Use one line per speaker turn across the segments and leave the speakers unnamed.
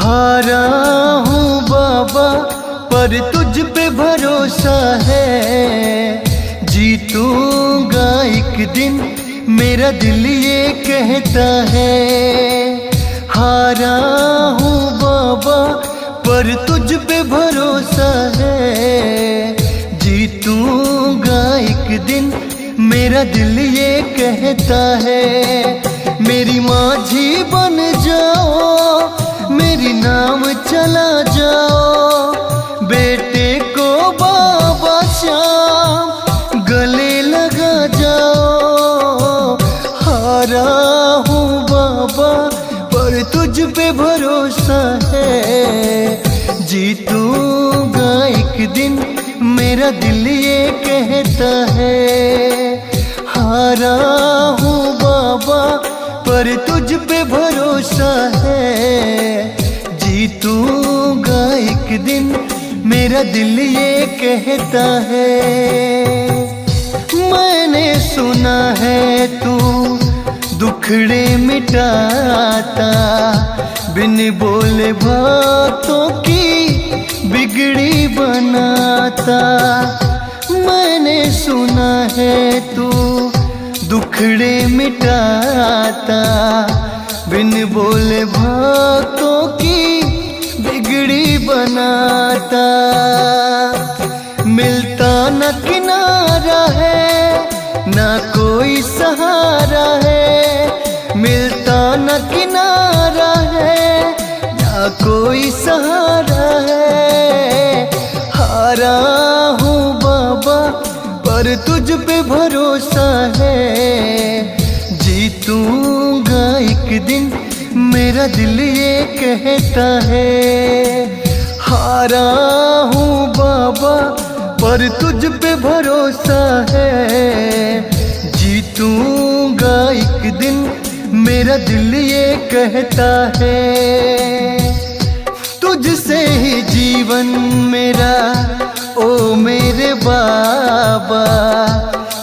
हारा हूँ बाबा पर तुझ पे भरोसा है, जीतूंगा एक दिन मेरा दिल ये कहता है। हारा हूँ बाबा पर तुझ पे भरोसा है, जीतूंगा एक दिन मेरा दिल ये कहता है। मेरी माझी बन जाओ, मेरी नाम चला जाओ, बेटे को बाबा श्याम गले लगा जाओ। हारा हूँ बाबा पर तुझ पे भरोसा है, जीतूंगा एक दिन मेरा दिल ये कहता है। हारा हूँ बाबा पर तुझ पे भरोसा है, जीतूंगा एक दिन मेरा दिल ये कहता है। मैंने सुना है तू दुखड़े मिटाता, बिन बोले बातों की बिगड़ी बनाता। मैंने सुना है तू दुखड़े मिटाता, बिन बोले बातों की बिगड़ी बनाता। मिलता न किनारा है, ना कोई सहारा है, मिलता न किनारा है, ना कोई सहारा है। हारा हूँ बाबा पर तुझ पे भरोसा है, जीतूंगा एक दिन मेरा दिल ये कहता है। हारा हूँ बाबा पर तुझ पे भरोसा है, जीतूंगा एक दिन मेरा दिल ये कहता है। तुझसे ही जीवन मेरा ओ मेरे बाबा,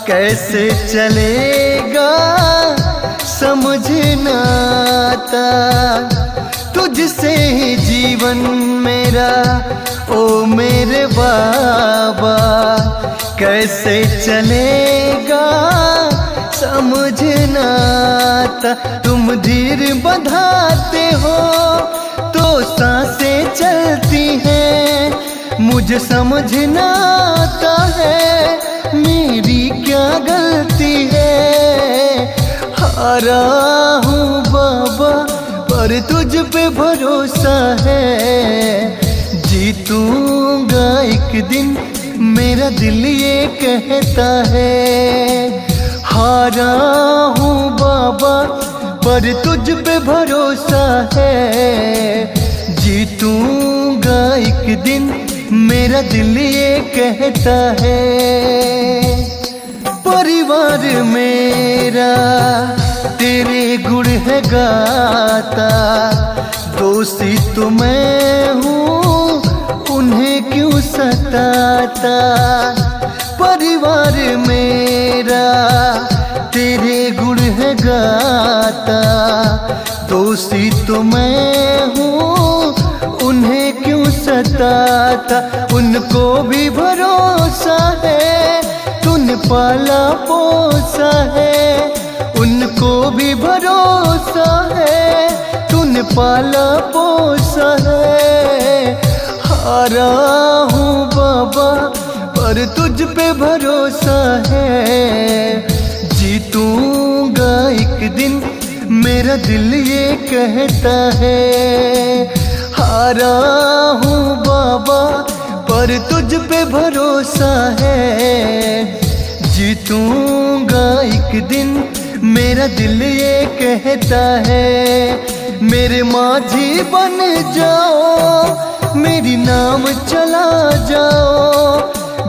कैसे चलेगा समझ न आता। तुझसे ही जीवन मेरा ओ मेरे बाबा, कैसे चलेगा समझ न आता। तुम धीर बंधाते हो तो सांसें चलती हैं, मुझे समझ न आता है मेरी क्या गलती है। हारा हूँ बाबा पर तुझ पे भरोसा है, जीतूंगा एक दिन मेरा दिल ये कहता है। हारा हूँ बाबा पर तुझ पे भरोसा है, जीतूंगा एक दिन मेरा दिल ये कहता है। परिवार मेरा तेरे गुण है गाता, दोषी तो मैं हूँ उन्हें क्यों सताता। परिवार मेरा तेरे गुण है गाता, दोषी तो मैं हूँ उन्हें क्यों सताता। उनको भी भरोसा है तूने पाला पोसा है, उनको भी भरोसा है तूने पाला पोसा है। हारा हूँ बाबा पर तुझ पे भरोसा है, जीतूंगा एक दिन मेरा दिल ये कहता है। हारा हूँ बाबा पर तुझ पे भरोसा है, जीतूंगा एक दिन मेरा दिल ये कहता है। मेरे माझी बन जाओ, मेरी नाम चला जाओ,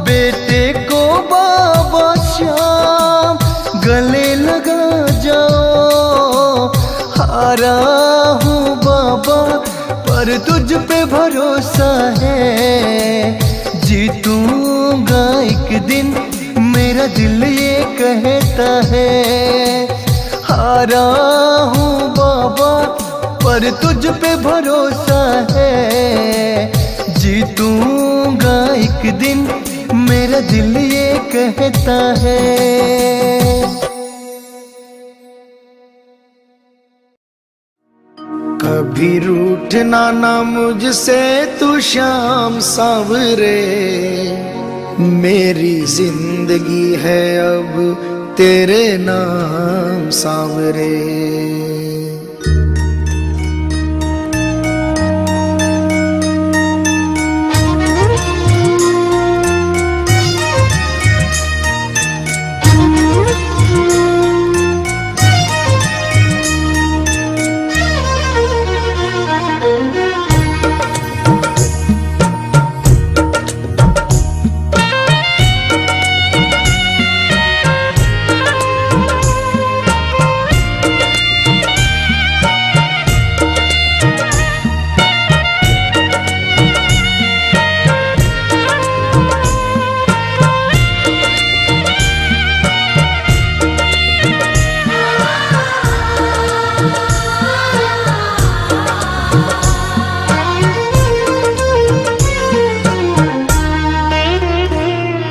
बेटे को बाबा श्याम गले लगा जाओ। हारा हूँ बाबा पर तुझ पे भरोसा है, जीतूंगा एक दिन मेरा दिल ये कहता है। हारा हूँ बाबा पर तुझ पे भरोसा है। जीतूंगा एक दिन मेरा दिल ये कहता है।
कभी रूठना ना मुझसे तू श्याम सांवरे, मेरी जिंदगी है अब तेरे नाम सांवरे।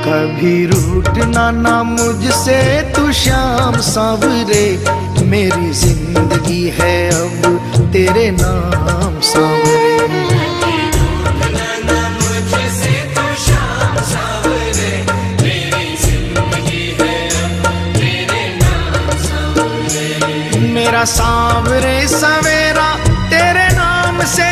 कभी रूठना ना मुझसे तू श्याम सांवरे, मेरी जिंदगी है अब तेरे नाम सांवरे। मेरा सांवरे सवेरा तेरे नाम से,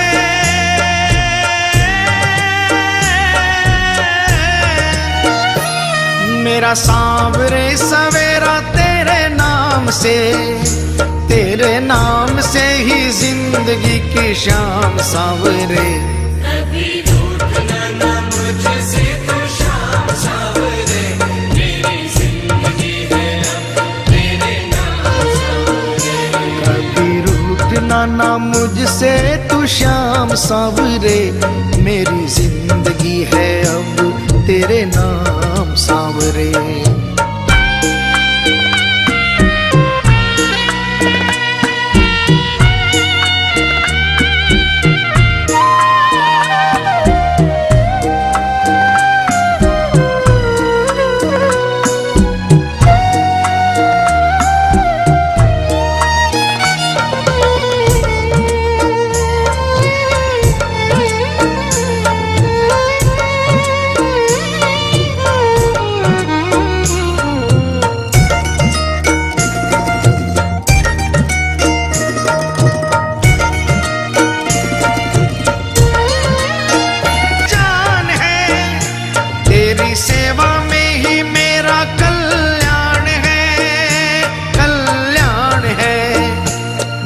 मेरा सांवरे सवेरा तेरे नाम से, तेरे नाम से ही जिंदगी की शाम सांवरे।
कभी रूठना ना मुझसे तू श्याम सांवरे, मेरी जिंदगी है अब तेरे नाम सांवरे।
कभी रूठना ना मुझसे तू श्याम सांवरे, मेरी जिंदगी है अब तेरे नाम सांवरे।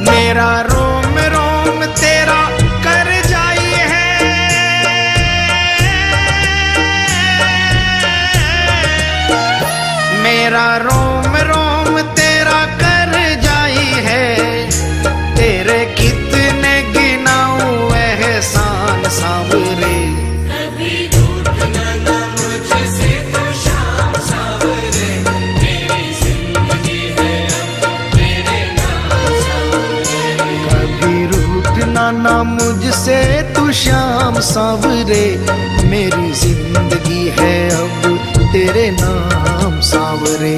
मेरा रोम रोम तेरा कर जाई है, मेरा रोम रोम तेरा कर जाई है। तेरे कितने गिनाऊं एहसान सांवरे,
कभी रूठना ना मुझसे तू श्याम सांवरे, मेरी जिंदगी है अब तेरे नाम सांवरे।
कभी रूठना ना मुझसे तू श्याम सांवरे, मेरी जिंदगी है अब तेरे नाम सांवरे।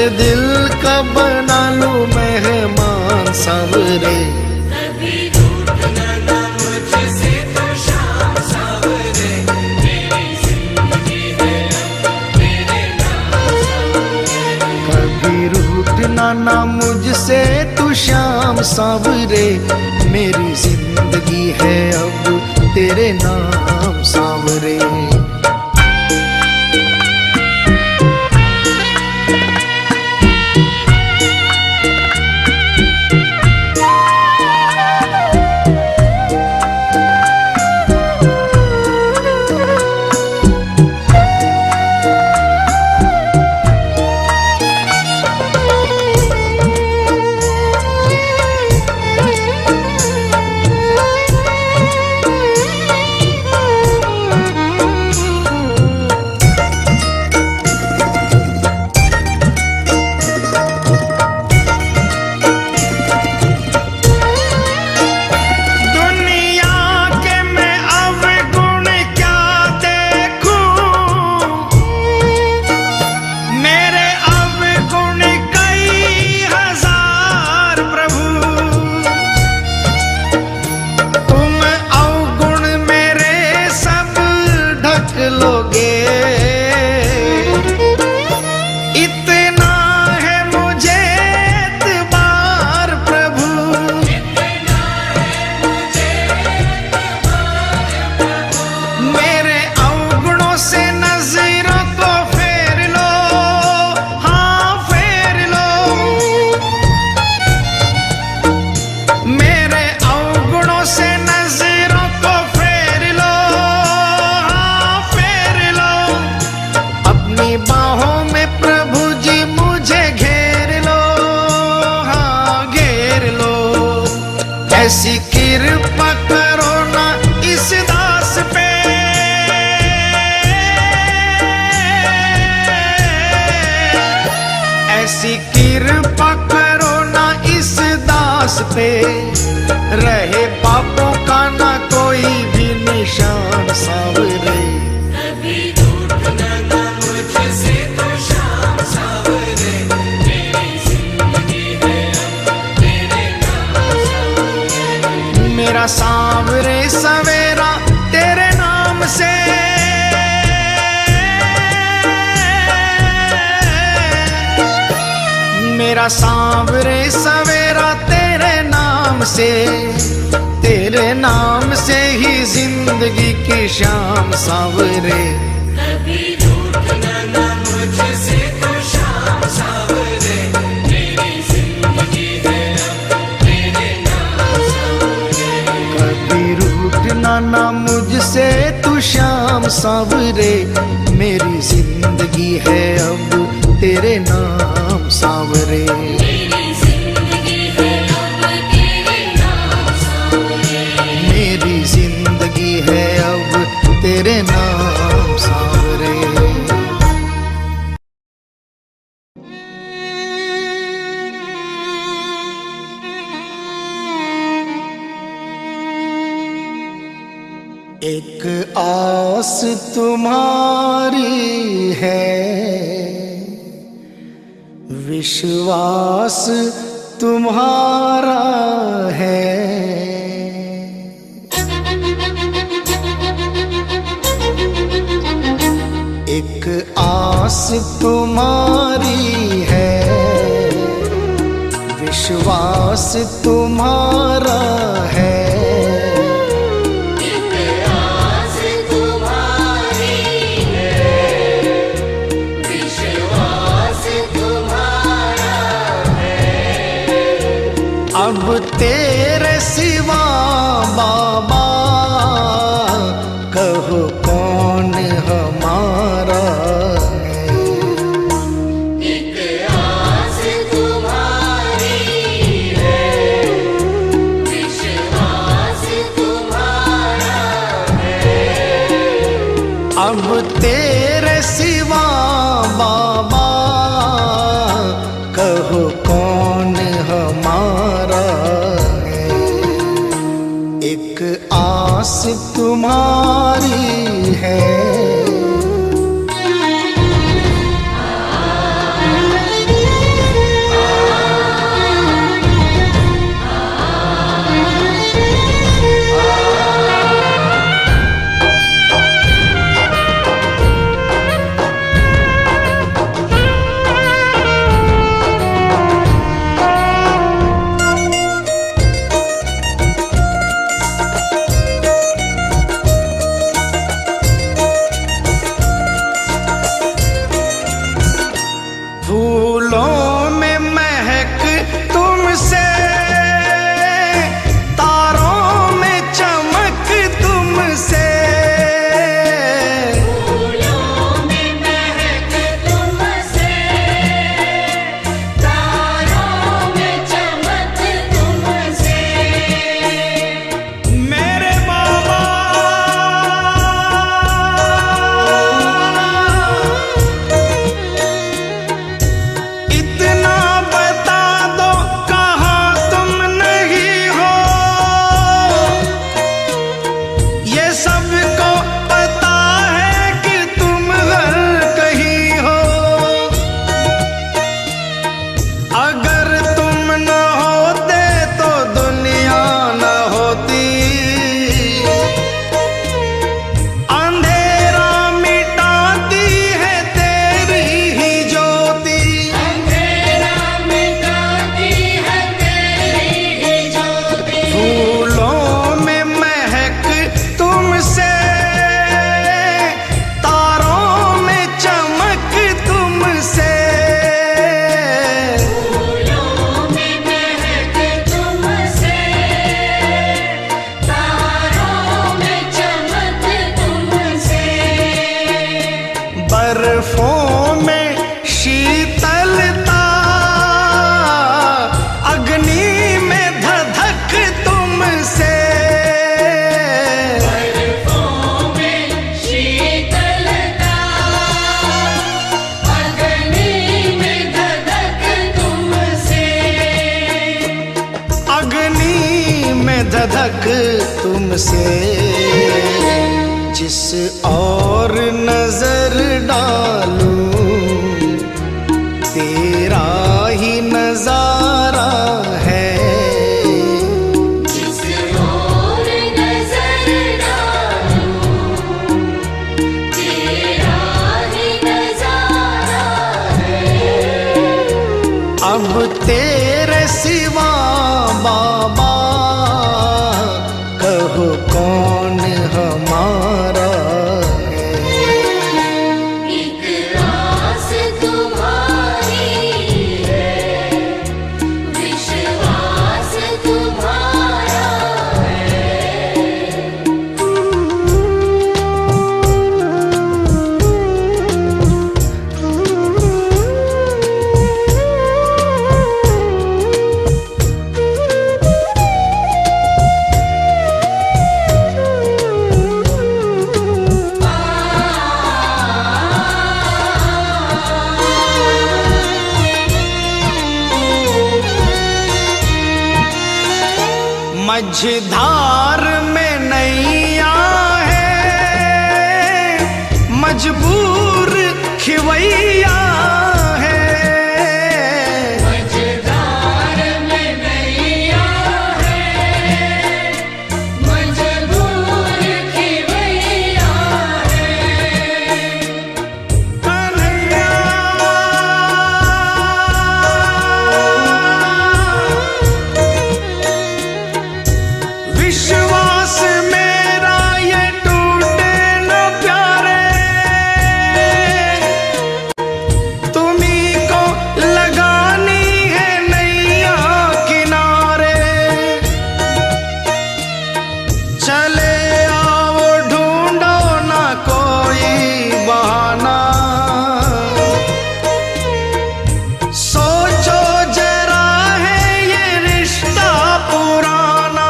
दिल का बना लूं मेहमान सांवरे।
कभी रूठना ना मुझसे तो शाम सांवरे, मेरी जिंदगी है अब तेरे नाम सांवरे।
कभी रूठना ना मुझसे तू श्याम सांवरे, मेरी जिंदगी है अब तेरे नाम सांवरे। ऐसी कृपा करो ना इस दास पे, ऐसी कृपा करो ना इस दास पे, रहे पापों का ना कोई भी निशान सांवरे।
कभी रूठना ना मुझसे तो शाम सांवरे, मेरी जिंदगी है अब तेरे नाम सांवरे।
मेरा सांवरे सवेरा तेरे नाम से, मेरा सांवरे सवेरा तेरे नाम से, तेरे नाम से ही जिंदगी की शाम सांवरे।
कभी रूठना ना मुझसे तो शाम सांवरे, मेरी जिंदगी है अब तेरे नाम सांवरे।
कभी रूठना ना मुझसे तू श्याम सांवरे, मेरी जिंदगी है अब तेरे नाम सांवरे।
मेरी जिंदगी है अब तेरे नाम सांवरे।
मेरी जिंदगी है अब तेरे नाम सांवरे। एक आस तुम्हारी है, विश्वास तुम्हारा है। एक आस तुम्हारी है, विश्वास तुम्हारा है। अब तेरे सिवा बाबा कहो कौन हमारा है।
एक आस तुम्हारी है, विश्वास तुम्हारा है।
अब तेरे सिवा बाबा कहो कौन हमारा है। एक आस तुम्हारी है। से जिस और नजर डालूं तेरा ही नजारा है।
जिस ओर नजर डालूं तेरा ही नजारा है।
अब तेरे सिवा बाबा कहो कौन हमारा है।
एक आस तुम्हारी है, विश्वास तुम्हारा है।
मझधार में नैया है, मजबूर खिवैया है।
मझधार में नैया है, मजबूर खिवैया है।
कन्हैया विश्वास मेरा ये टूटे न प्यारे, तुम्ही को लगानी है नैया किनारे। चले आओ ढूंढो ना कोई बहाना, सोचो जरा है ये रिश्ता पुराना।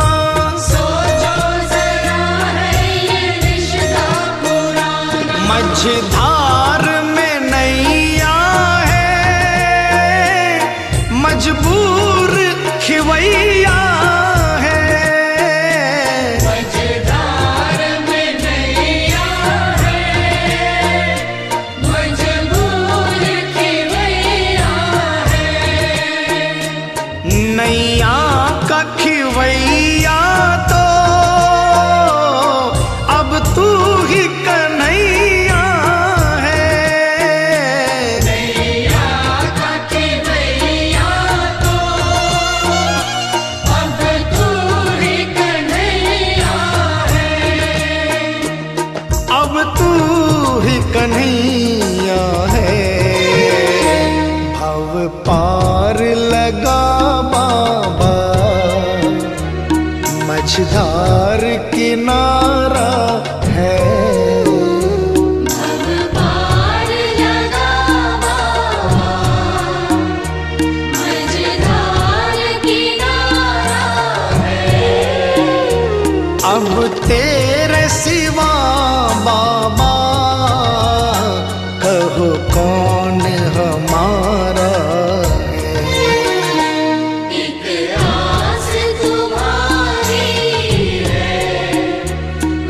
सोचो जरा है ये रिश्ता पुराना।
मझधार में नैया है, मजबूर खिवैया है।
मझधार में नैया है, मजबूर खिवैया है।
नैया का खिवैया तो अब तू ही कन्हैया है।
नैया का खिवैया तो अब तू ही कन्हैया है।
अब तू ही कन्हैया है। भव पार लगा बाबा, मझधार किनारा है।
भव पार लगा बाबा, मझधार किनारा है।
अब तेरे सिवा बाबा कहो कौन हमारा है।
एक आस तुम्हारी है,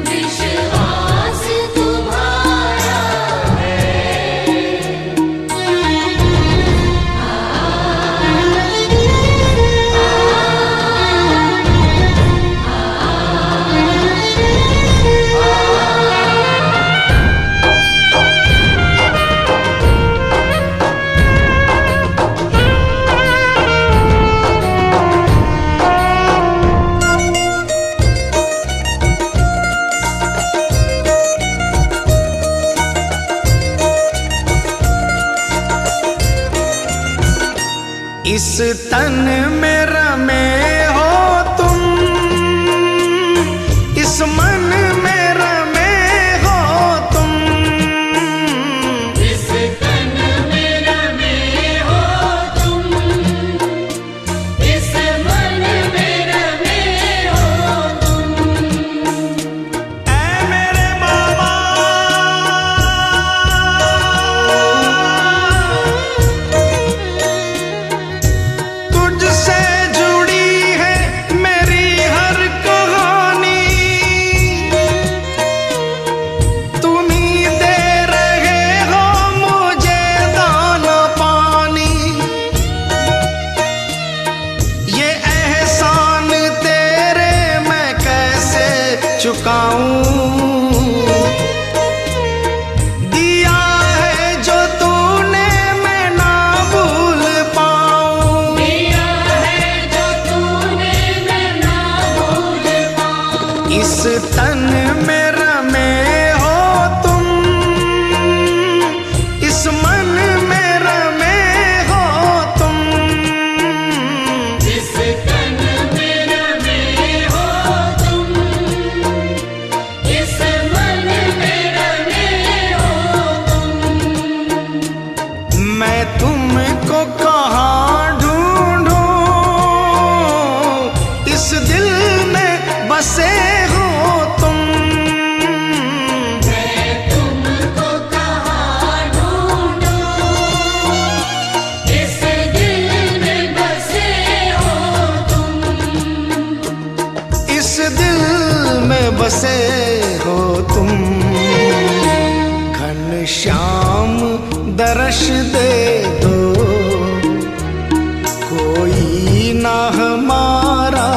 विश्वास तुम्हारा है।
इस तन में रमे हो तुम, इस मन में रमे हो तुम।
इस तन में रमे हो तुम, इस मन में रमे हो तुम।
ऐ मेरे बाबा तुझसे जुड़ी बसे हो तुम, घनश्याम दर्श दे दो, कोई ना हमारा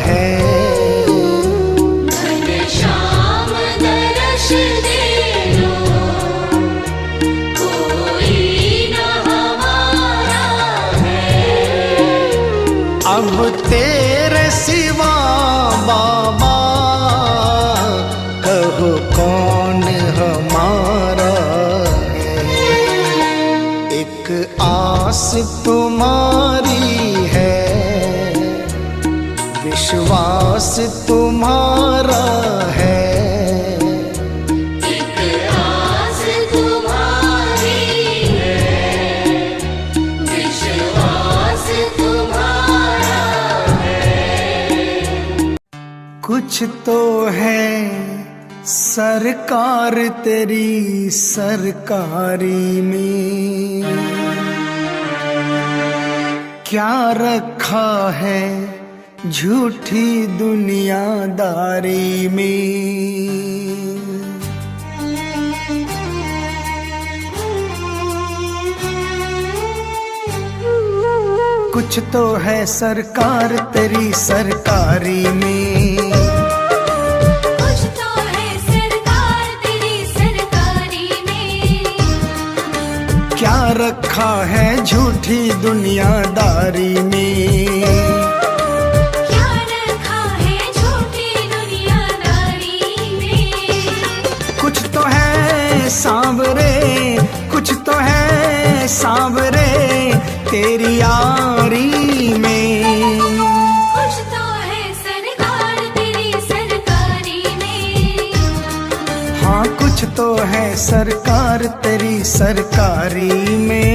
है।
घनश्याम दर्श दे दो, कोई न हमारा है।
अब तेरे सिवा बाबा कहो कौन हमारा है। एक आस तुम्हारी है, विश्वास तुम्हारा है।
एक आस तुम्हारी है, विश्वास तुम्हारा है।
कुछ तो है सरकार तेरी सरकारी में, क्या रखा है झूठी दुनियादारी में। कुछ तो है सरकार तेरी सरकारी में,
कुछ तो है सरकार तेरी सरकारी में,
क्या रखा है झूठी दुनियादारी में।
क्या रखा है झूठी दुनियादारी में।
कुछ तो है सांवरे, कुछ तो है सांवरे तेरी यारी में।
कुछ तो है सरकार तेरी सरकारी में,
हाँ कुछ तो है सरकार तेरी सरकारी में।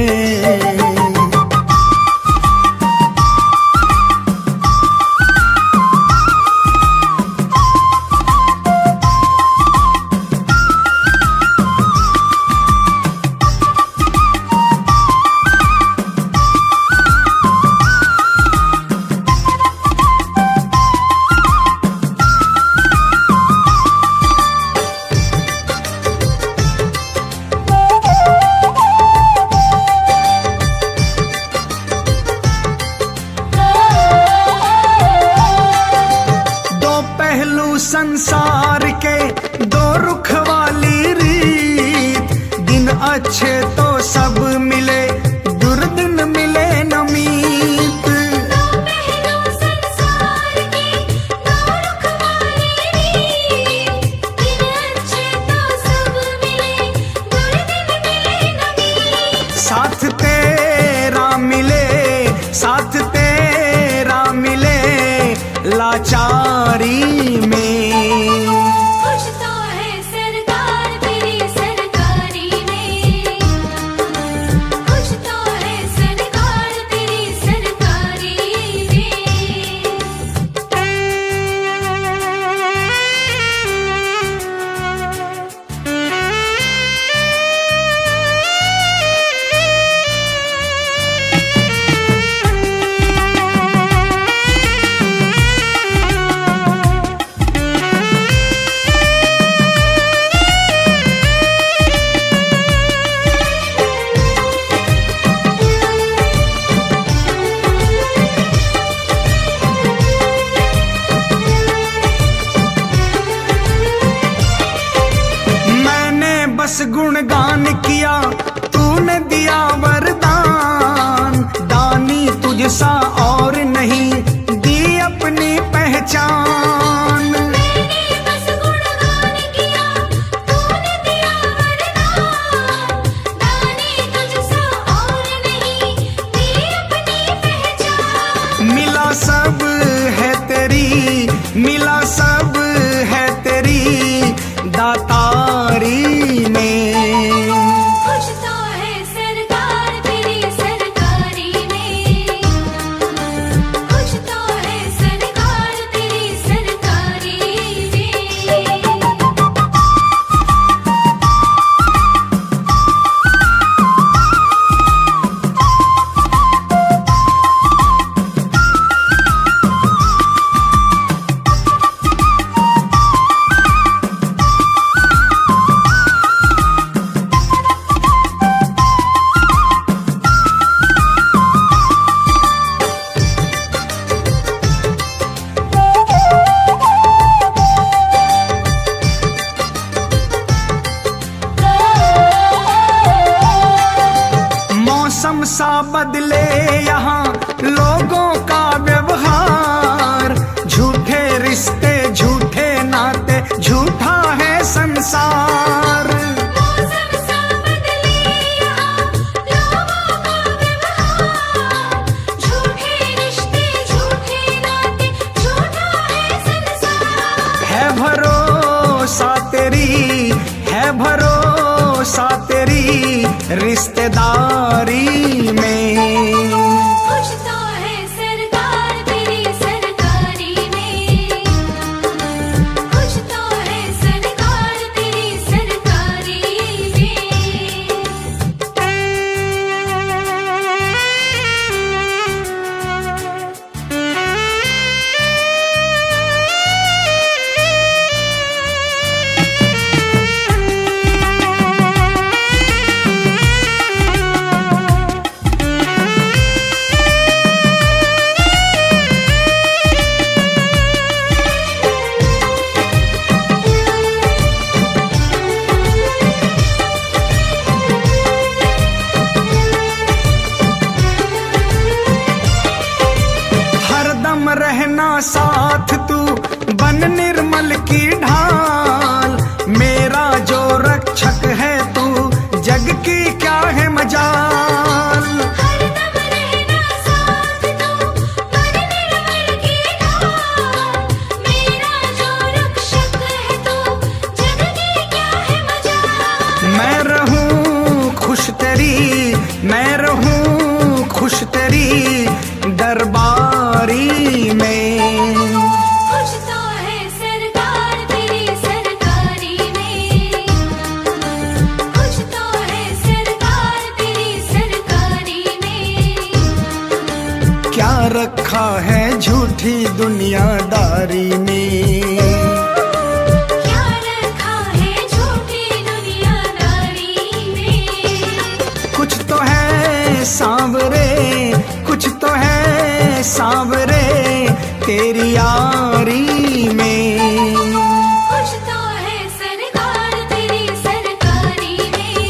संसार के दो रुख वाली रीत, दिन अच्छे तो सब मिले, दुर्दिन मिले न मीत।
दो पहलू संसार के दो रुख वाली रीत, दिन अच्छे तो सब मिले, दुर्दिन मिले न मीत।
साथ तेरा मिले, साथ तेरा मिले लाचारी में।
कुछ तो है सरकार तेरी सरकारी में, कुछ तो है सरकार तेरी सरकारी में।
बस गुणगान किया तूने दिया वरदान, दानी तुझसा और नहीं दी अपनी पहचान।
मैंने बस गुणगान किया तूने दिया वरदान, दानी तुझसा और नहीं दी अपनी पहचान।
मिला सब है तेरी, मिला सब है तेरी दातारी में।
कुछ तो है सरकार तेरी सरकारी में, कुछ तो है सरकार तेरी सरकारी में।
रिश्तेदारी में।
खुश तो है सरकार तेरी सरकारी में, खुश तो है सरकार तेरी सरकारी में।
हरदम रहना साथ तू बन निर्मल की ढाल, मेरा जो रक्षक है तू जग की क्या है मजाल।
हरदम रहना साथ तू बन निर्मल की ढाल, मेरा जो रक्षक है तू जग की क्या है मजाल।
मैं रहूं खुश तेरी, मैं रहूं खुश तेरी दरबारी में।
खुश तो है सरकार तेरी सरकारी में, खुश तो है सरकार तेरी सरकारी में।
क्या रखा है झूठी दुनियादारी में,
क्या रखा है झूठी दुनियादारी में।
कुछ तो है सांवरे, कुछ तो है सांवरे तेरी यारी में।
खुश तो है सरकार तेरी सरकारी में,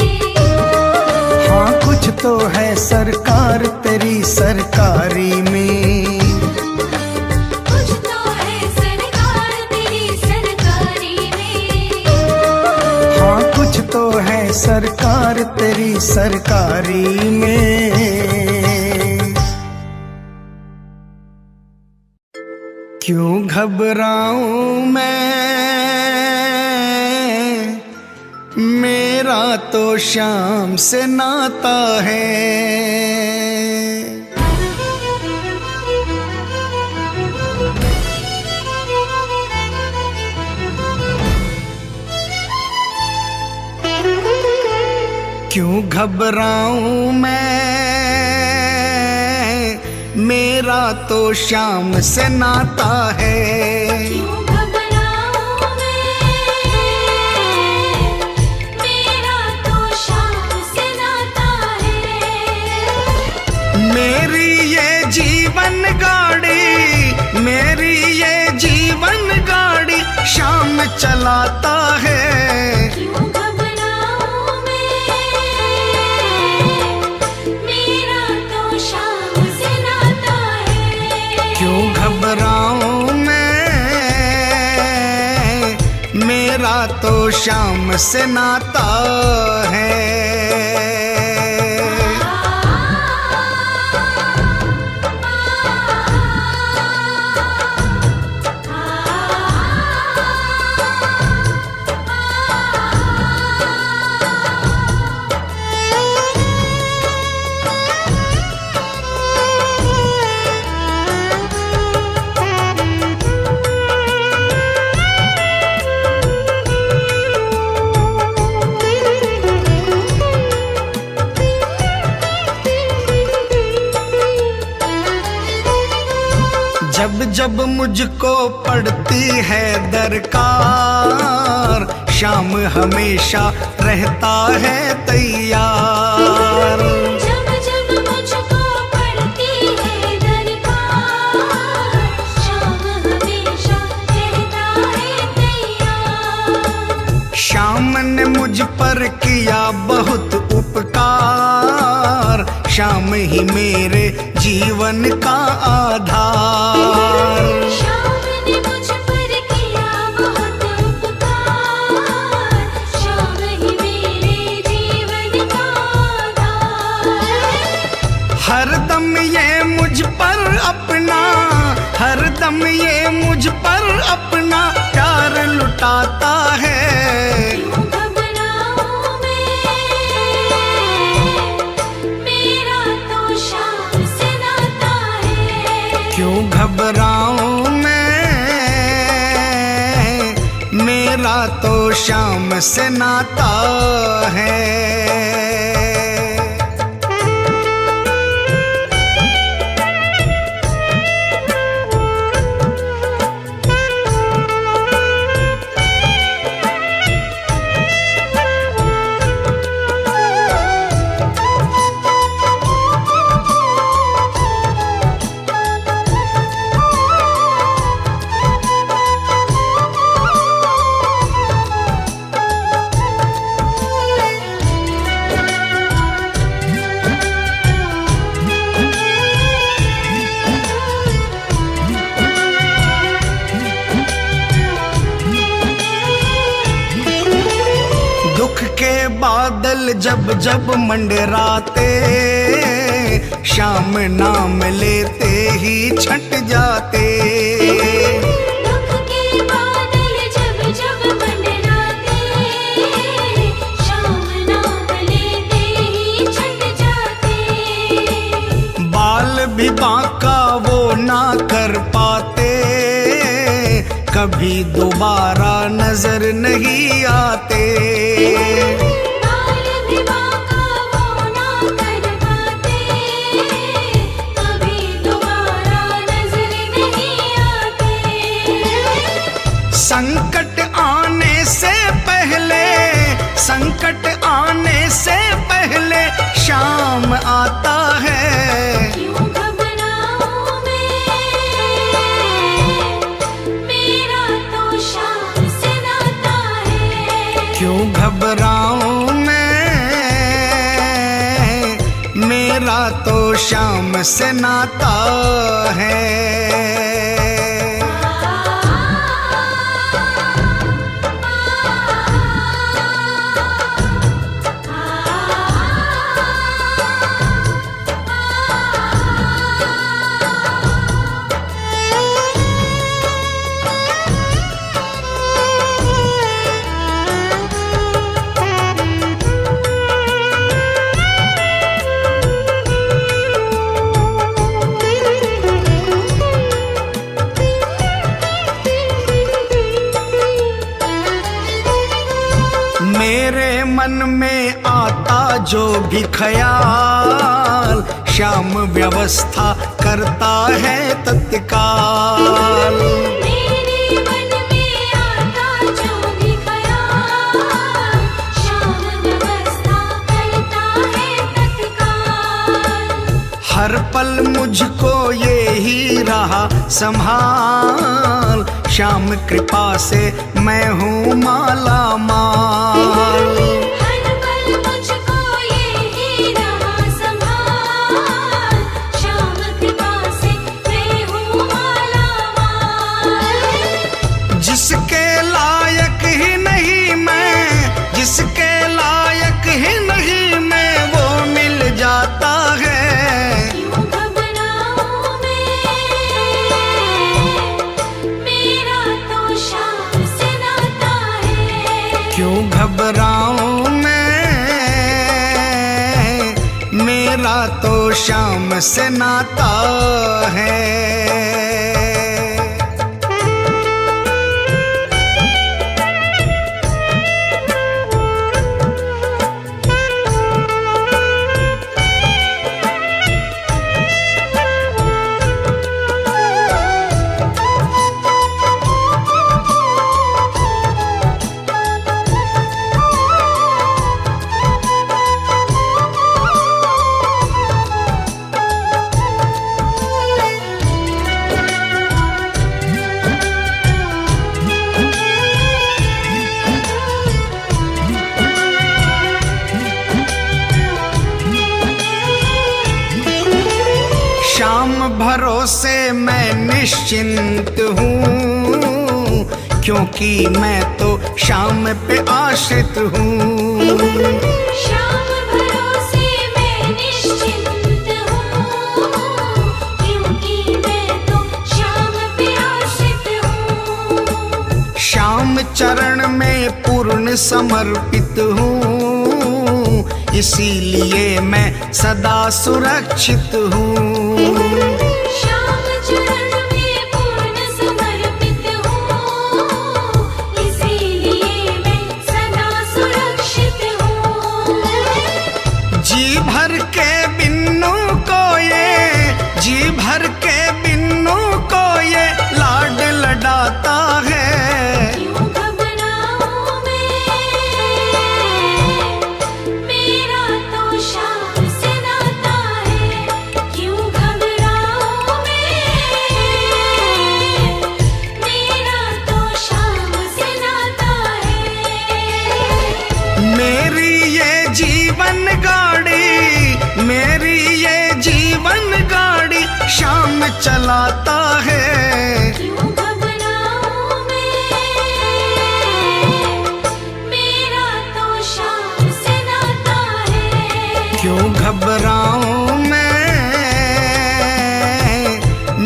हाँ कुछ तो है सरकार तेरी सरकारी में।
खुश तो है सरकार तेरी सरकारी में।
हाँ कुछ तो है सरकार तेरी सरकारी में। क्यों घबराऊं मैं, मेरा तो शाम से नाता है। क्यों घबराऊं मैं, मेरा तो शाम से नाता है।
क्यों घबराऊं मैं, मेरा तो शाम से नाता है।
मेरी ये जीवन गाड़ी, मेरी ये जीवन गाड़ी शाम चलाता है।
क्यों घबराऊं मैं, मेरा तो शाम से नाता है।
क्यों घबराऊं मैं, मेरा तो शाम से नाता है। जब जब मुझको पड़ती है दरकार, शाम हमेशा रहता है तैयार।
जब जब मुझको पड़ती है दरकार, शाम हमेशा रहता है तैयार।
शाम ने मुझ पर किया बहुत उपकार, शाम ही मेरे जीवन का आधार।
शाम ने मुझ पर किया बहुत उपकार, शाम ही मेरे जीवन का आधार।
हरदम ये मुझ पर अपना, हरदम ये मुझ पर अपना प्यार लुटाता है।
क्यों घबराऊं मैं,
क्यों घबराऊं मैं, मेरा तो शाम से नाता है। दुख के बादल जब जब मंडराते, शाम नाम लेते ही छट जाते।
दुख के बादल जब जब मंडराते, शाम नाम लेते ही छट जाते।
बाल भी बांका वो ना कर पाते, कभी दोबारा नजर नहीं आते।
बाल भी बांका वो ना कर पाते, कभी दोबारा नजर नहीं आते।
संकट आने से पहले, संकट आने से पहले शाम आता है।
क्यों घबराऊं मैं, मेरा तो शाम से नाता है।
क्यों घबराऊं मैं, मेरा तो शाम से नाता है। मेरे मन में आता जो भी ख्याल, शाम व्यवस्था करता है तत्काल।
मेरे मन में आता जो भी ख्याल, शाम व्यवस्था करता है तत्काल।
हर पल मुझको ये ही रहा संभाल, श्याम कृपा से मैं हूँ माला माल।
हर पल मुझको ये ही रहा संभाल, शाम कृपा से मैं हूँ माला माल।
जिसके लायक ही नहीं मैं, जिसके लायक ही नहीं मैं, वो मिल जाता है।
क्यों घबराऊं मैं, मेरा तो शाम से नाता है।
क्यों घबराऊं मैं, मेरा तो शाम से नाता है। शाम भरोसे मैं निश्चिंत हूँ, क्योंकि मैं तो शाम पे आश्रित हूँ।
शाम भरोसे मैं निश्चिंत हूँ, क्योंकि मैं तो शाम पे आश्रित हूँ।
शाम चरण में पूर्ण समर्पित हूँ, इसीलिए मैं सदा सुरक्षित हूँ।
श्याम चरण
के बिन्नू को ये लाड लडाता है।
क्यों घबराऊं मेरा तो शाम से नाता है। क्यों घबराऊं मेरा तो शाम से नाता है।
मेरी ये जीवन गाड़ी, मेरी ये जीवन गाड़ी शाम चलाता है।
क्यों घबराऊं मेरा तो शाम से नाता है।
क्यों घबराऊं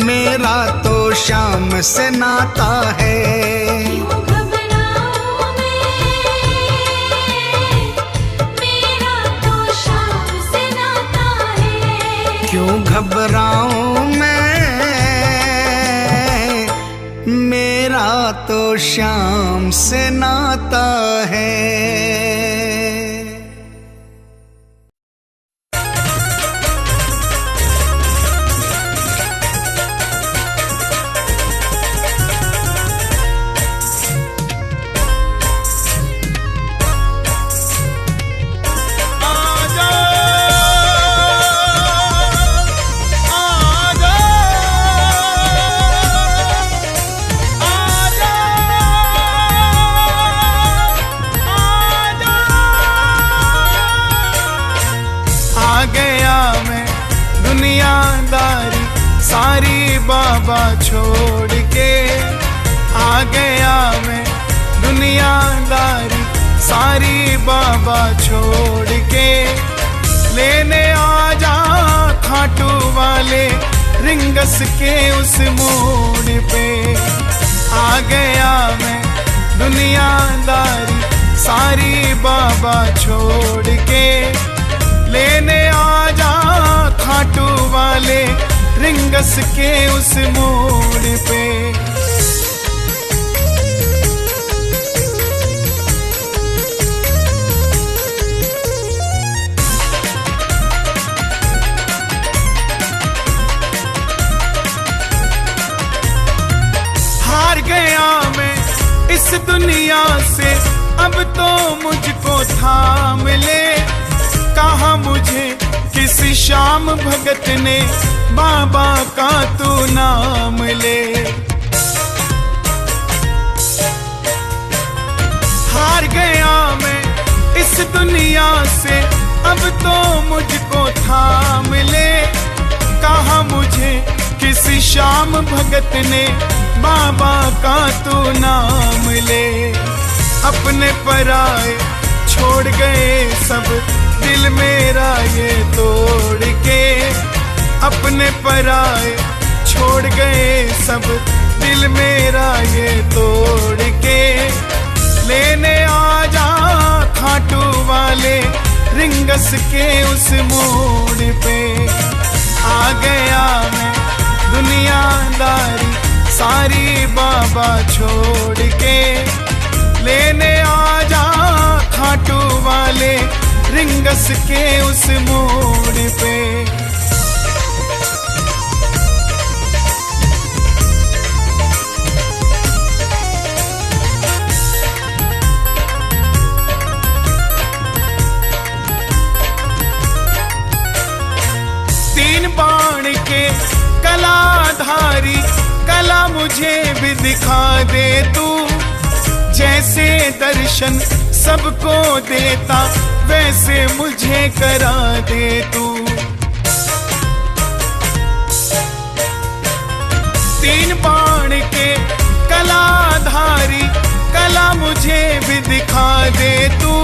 मेरा तो शाम से नाता है।
क्यों घबराऊं मेरा तो शाम से नाता है।
क्यों घबराऊं मेरा तो शाम से नाता है। दुनियादारी सारी बाबा छोड़ के आ गया मैं, दुनियादारी सारी बाबा छोड़ के। लेने आ जा खाटू वाले रिंगस के उस मोड़ पे। आ गया मैं दुनियादारी सारी बाबा छोड़ के। लेने आ जा खाटू वाले रिंगस के उस मोड़ पे। हार गया मैं इस दुनिया से, अब तो मुझको थाम ले। कहा मुझे किसी श्याम भगत ने बाबा का तू नाम ले। हार गया मैं इस दुनिया से, अब तो मुझको थाम ले। कहा मुझे किसी श्याम भगत ने बाबा का तू नाम ले। अपने पराए छोड़ गए सब, दिल मेरा ये तोड़ के। अपने पराए छोड़ गए सब, दिल मेरा ये तोड़ के। लेने आ जा खाटू वाले रिंगस के उस मोड़ पे। आ गया मैं दुनियादारी सारी बाबा छोड़ के। लेने आ जा खाटू वाले रिंगस के उस मोड़ पे। तीन बाण के कलाधारी कला मुझे भी दिखा दे तू। जैसे दर्शन सबको देता, वैसे मुझे करा दे तू। तीन बाण के कलाधारी कला मुझे भी दिखा दे तू।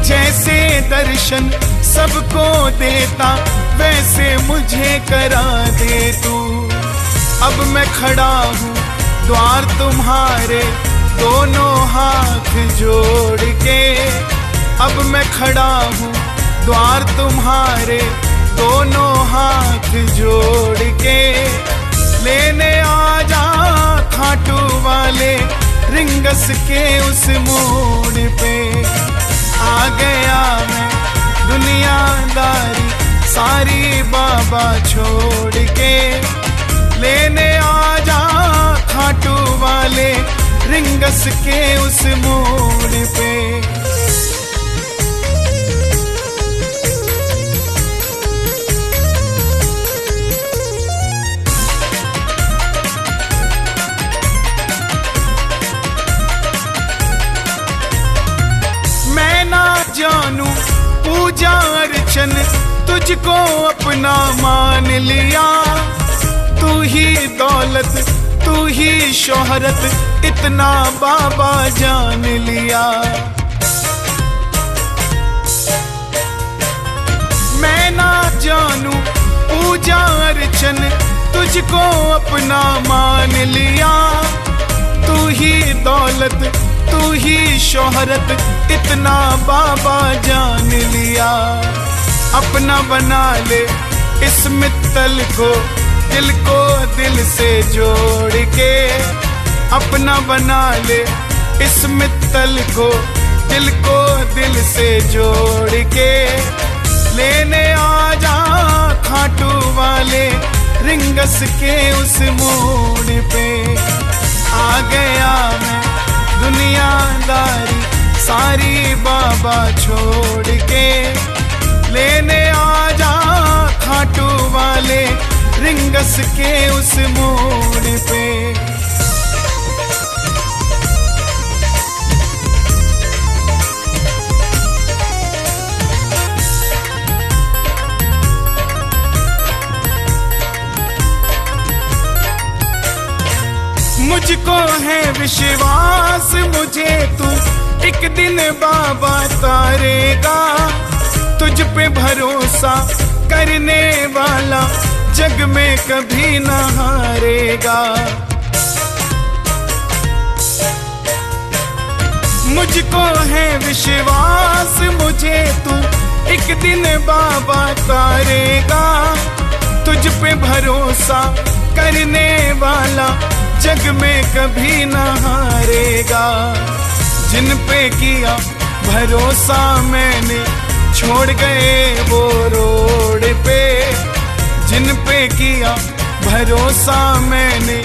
जैसे दर्शन सबको देता, वैसे मुझे करा दे तू। अब मैं खड़ा हूँ द्वार तुम्हारे, दोनों हाथ जोड़ के। अब मैं खड़ा हूँ द्वार तुम्हारे, दोनों हाथ जोड़ के। लेने आ जा खाटू वाले रिंगस के उस मोड़ पे। आ गया मैं दुनियादारी सारी बाबा छोड़ के। रिंगस के उस मोड़ पे। मैं ना जानू पूजा अर्चन तुझको अपना मान लिया, तू ही दौलत तू ही शोहरत इतना बाबा जान लिया। मैं ना जानू पूजा अर्चन तुझको अपना मान लिया, तू ही दौलत तू ही शोहरत इतना बाबा जान लिया। अपना बना ले इस मित्तल को दिल से जोड़ के, अपना बना ले इस मित्तल को दिल से जोड़ के। लेने आ जा खाटू वाले रिंगस के उस मोड़ पे। आ गया मैं दुनियादारी सारी बाबा छोड़ के, लेने आ जा खाटू वाले रिंगस के उस मोड़ पे। मुझको है विश्वास मुझे तू एक दिन बाबा तारेगा, तुझ पे भरोसा करने वाला जग में कभी न हारेगा। मुझको है विश्वास मुझे तू एक दिन बाबा तारेगा, तुझ पे भरोसा करने वाला जग में कभी न हारेगा। जिन पे किया भरोसा मैंने छोड़ गए वो रोड पे, जिन पे किया भरोसा मैंने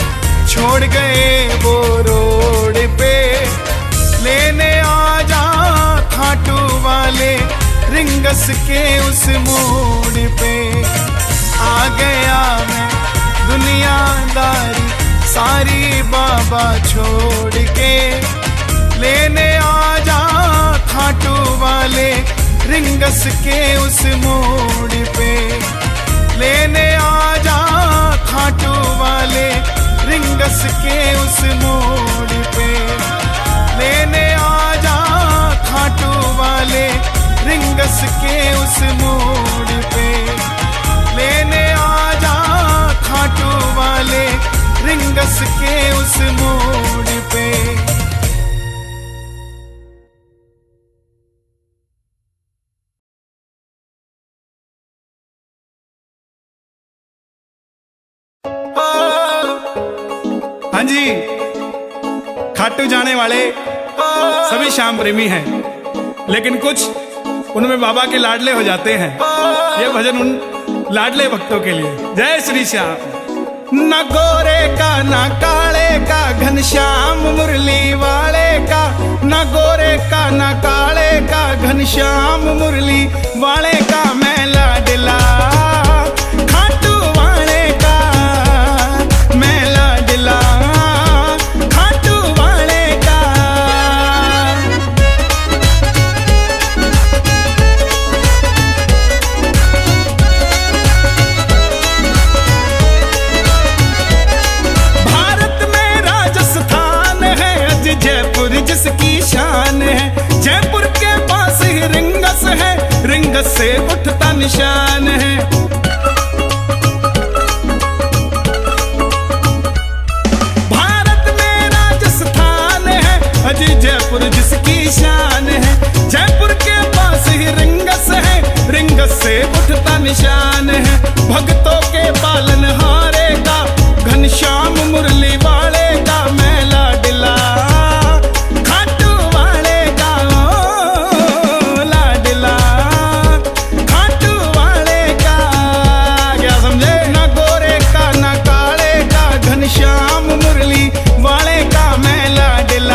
छोड़ गए वो रोड पे। लेने आ जा खाटू वाले रिंगस के उस मोड़ पे। आ गया मैं दुनियादारी सारी बाबा छोड़ के, लेने आ जा खाटू वाले रिंगस के उस मोड़ पे। लेने आ जा खाटू वाले रिंगस के उस मोड़ पे। लेने आ जा खाटू वाले रिंगस के उस मोड़ पे। लेने आ जा खाटू वाले रिंगस के उस मोड़ पे। हाँ जी, खाटू जाने वाले सभी श्याम प्रेमी हैं, लेकिन कुछ उनमें बाबा के लाडले हो जाते हैं। ये भजन उन लाडले भक्तों के लिए। जय श्री श्याम। न गोरे का न काले का घनश्याम मुरली वाले का, न गोरे का न काले का घनश्याम मुरली वाले का मैं लाडला खाटू वाले का, मैं लाडला खाटू वाले का। जयपुर जिसकी शान है, जयपुर के पास ही रिंगस है, रिंगस से उठता निशान है। भारत में राजस्थान है, अजय जयपुर जिसकी शान है, जयपुर के पास ही रिंगस है, रिंगस से उठता निशान है। भक्तों के पालन हारे का घनश्याम मुरली वाले का मैं लाडला श्याम मुरली वाले का मैं लाडला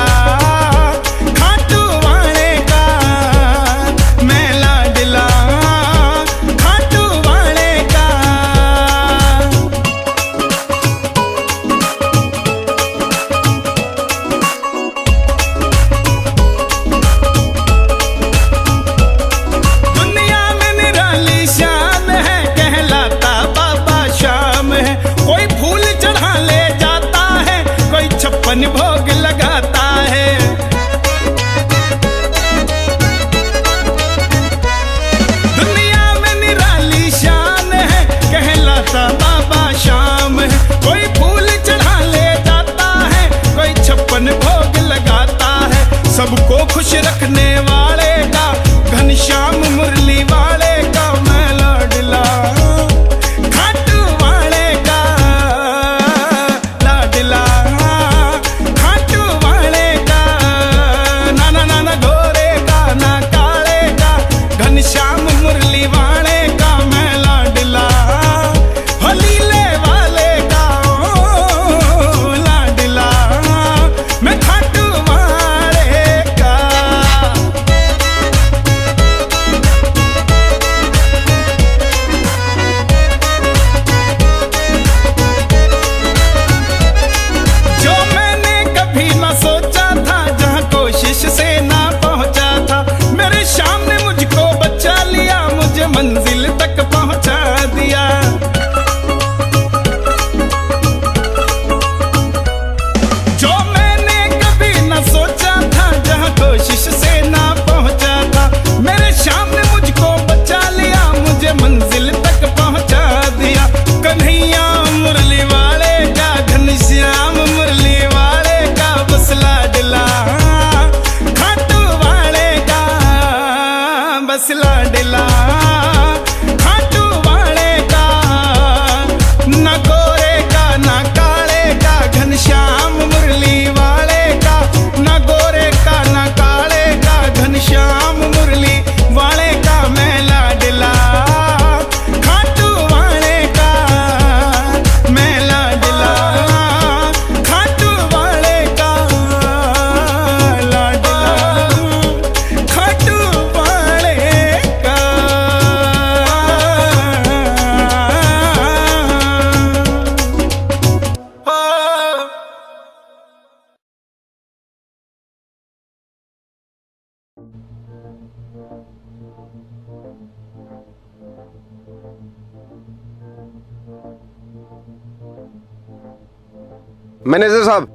मैनेजर साहब,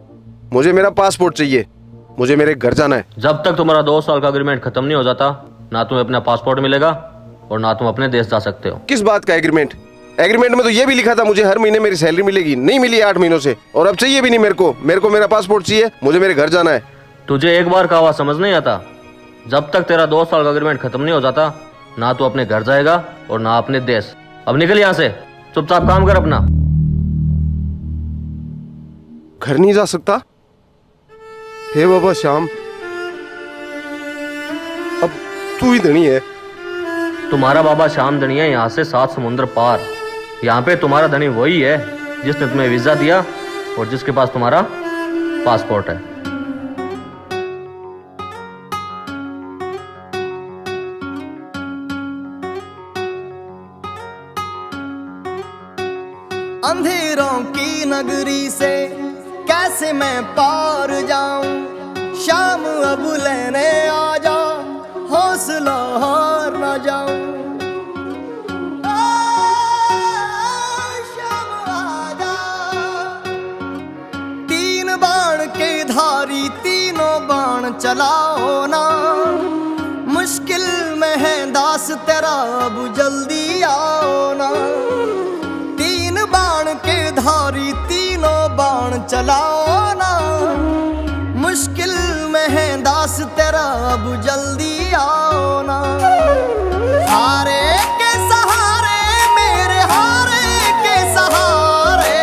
मुझे मेरा पासपोर्ट चाहिए, मुझे मेरे घर जाना है।
जब तक तुम्हारा 2 साल का अग्रीमेंट खत्म नहीं हो जाता, ना तुम्हें अपना पासपोर्ट मिलेगा और ना तुम अपने देश जा सकते हो।
किस बात का एग्रीमेंट? एग्रीमेंट में तो ये भी लिखा था मुझे हर महीने मेरी सैलरी मिलेगी, नहीं मिली 8 महीनों से, और अब चाहिए भी नहीं मेरे को मेरा पासपोर्ट चाहिए, मुझे मेरे घर जाना है।
तुझे एक बार का आवाज समझ नहीं आता? जब तक तेरा 2 साल का अग्रीमेंट खत्म नहीं हो जाता, ना तू अपने घर जाएगा और ना अपने देश। अब निकल यहाँ से, चुपचाप काम कर अपना।
घर नहीं जा सकता? हे बाबा श्याम, अब तू ही धनी है।
तुम्हारा बाबा श्याम धनी है यहाँ से 7 समुद्र पार। यहाँ पे तुम्हारा धनी वही है जिसने तुम्हें वीजा दिया और जिसके पास तुम्हारा पासपोर्ट है।
अंधेरों की नगरी से कैसे मैं पार जाऊं, शाम अब लेने आ जा, हौसला हार न जाऊं। शाम आ जा। 3 बाण के धारी तीनों बाण चलाओ ना, मुश्किल में है दास तेरा, अब जल्दी आओ ना। 3 बाण के धारी तीनों बाण चलाओ ना, मुश्किल में है दास तेरा, अब जल्दी आओ ना। हारे के सहारे मेरे, हारे के सहारे,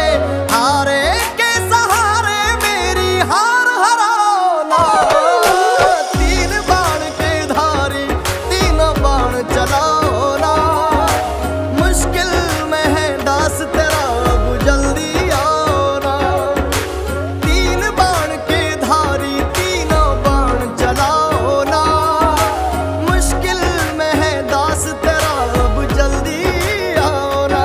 हारे के सहारे मेरी हार हराओ ना। 3 बाण के धारी तीनों बाण चलाओ ना, मुश्किल में है दास तेरा, अब जल्दी आओ ना। 3 बाण के धारी तीनों बाण चलाओ ना, मुश्किल में है दास तेरा, अब जल्दी आओ ना।